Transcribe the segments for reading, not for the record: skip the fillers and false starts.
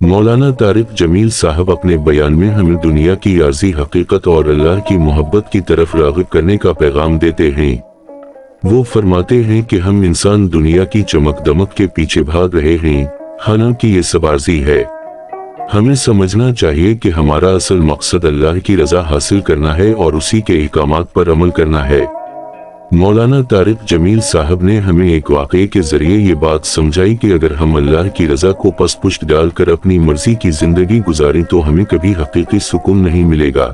مولانا طارق جمیل صاحب اپنے بیان میں ہمیں دنیا کی عارضی حقیقت اور اللہ کی محبت کی طرف راغب کرنے کا پیغام دیتے ہیں۔ وہ فرماتے ہیں کہ ہم انسان دنیا کی چمک دمک کے پیچھے بھاگ رہے ہیں، حالانکہ یہ سب عارضی ہے۔ ہمیں سمجھنا چاہیے کہ ہمارا اصل مقصد اللہ کی رضا حاصل کرنا ہے اور اسی کے احکامات پر عمل کرنا ہے۔ مولانا طارق جمیل صاحب نے ہمیں ایک واقعے کے ذریعے یہ بات سمجھائی کہ اگر ہم اللہ کی رضا کو پس پشت ڈال کر اپنی مرضی کی زندگی گزاریں تو ہمیں کبھی حقیقی سکون نہیں ملے گا۔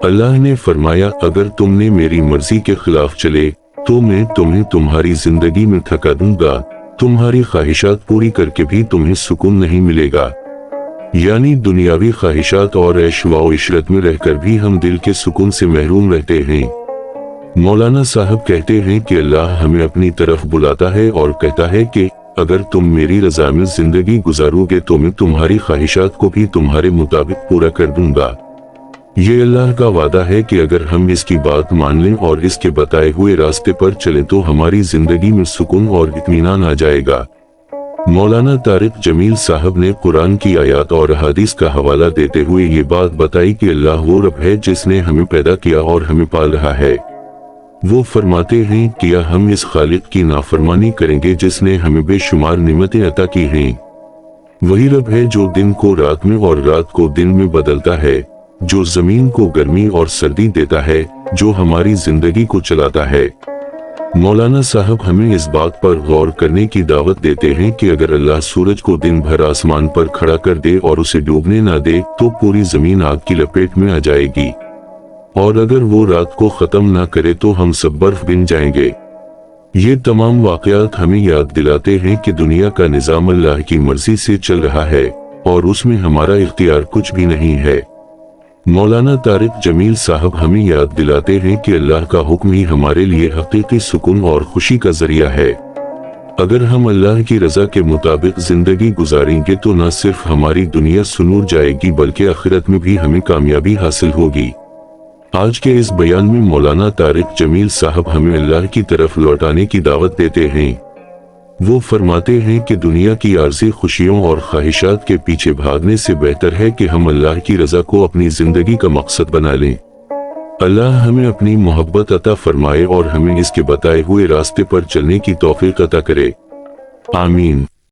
اللہ نے فرمایا، اگر تم نے میری مرضی کے خلاف چلے تو میں تمہیں تمہاری زندگی میں تھکا دوں گا، تمہاری خواہشات پوری کر کے بھی تمہیں سکون نہیں ملے گا۔ یعنی دنیاوی خواہشات اور عیش و عشرت میں رہ کر بھی ہم دل کے سکون سے محروم رہتے ہیں۔ مولانا صاحب کہتے ہیں کہ اللہ ہمیں اپنی طرف بلاتا ہے اور کہتا ہے کہ اگر تم میری رضا میں زندگی گزارو گے تو میں تمہاری خواہشات کو بھی تمہارے مطابق پورا کر دوں گا۔ یہ اللہ کا وعدہ ہے کہ اگر ہم اس کی بات مان لیں اور اس کے بتائے ہوئے راستے پر چلیں تو ہماری زندگی میں سکون اور اطمینان آ جائے گا۔ مولانا طارق جمیل صاحب نے قرآن کی آیات اور احادیث کا حوالہ دیتے ہوئے یہ بات بتائی کہ اللہ وہ رب ہے جس نے ہمیں پیدا کیا اور ہمیں پال رہا ہے۔ وہ فرماتے ہیں کیا ہم اس خالق کی نافرمانی کریں گے جس نے ہمیں بے شمار نعمتیں عطا کی ہیں؟ وہی رب ہے جو دن کو رات میں اور رات کو دن میں بدلتا ہے، جو زمین کو گرمی اور سردی دیتا ہے، جو ہماری زندگی کو چلاتا ہے۔ مولانا صاحب ہمیں اس بات پر غور کرنے کی دعوت دیتے ہیں کہ اگر اللہ سورج کو دن بھر آسمان پر کھڑا کر دے اور اسے ڈوبنے نہ دے تو پوری زمین آگ کی لپیٹ میں آ جائے گی، اور اگر وہ رات کو ختم نہ کرے تو ہم سب برف بن جائیں گے۔ یہ تمام واقعات ہمیں یاد دلاتے ہیں کہ دنیا کا نظام اللہ کی مرضی سے چل رہا ہے اور اس میں ہمارا اختیار کچھ بھی نہیں ہے۔ مولانا طارق جمیل صاحب ہمیں یاد دلاتے ہیں کہ اللہ کا حکم ہی ہمارے لیے حقیقی سکون اور خوشی کا ذریعہ ہے۔ اگر ہم اللہ کی رضا کے مطابق زندگی گزاریں گے تو نہ صرف ہماری دنیا سنور جائے گی بلکہ آخرت میں بھی ہمیں کامیابی حاصل ہوگی۔ آج کے اس بیان میں مولانا طارق جمیل صاحب ہمیں اللہ کی طرف لوٹانے کی دعوت دیتے ہیں۔ وہ فرماتے ہیں کہ دنیا کی عارضی خوشیوں اور خواہشات کے پیچھے بھاگنے سے بہتر ہے کہ ہم اللہ کی رضا کو اپنی زندگی کا مقصد بنا لیں۔ اللہ ہمیں اپنی محبت عطا فرمائے اور ہمیں اس کے بتائے ہوئے راستے پر چلنے کی توفیق عطا کرے۔ آمین۔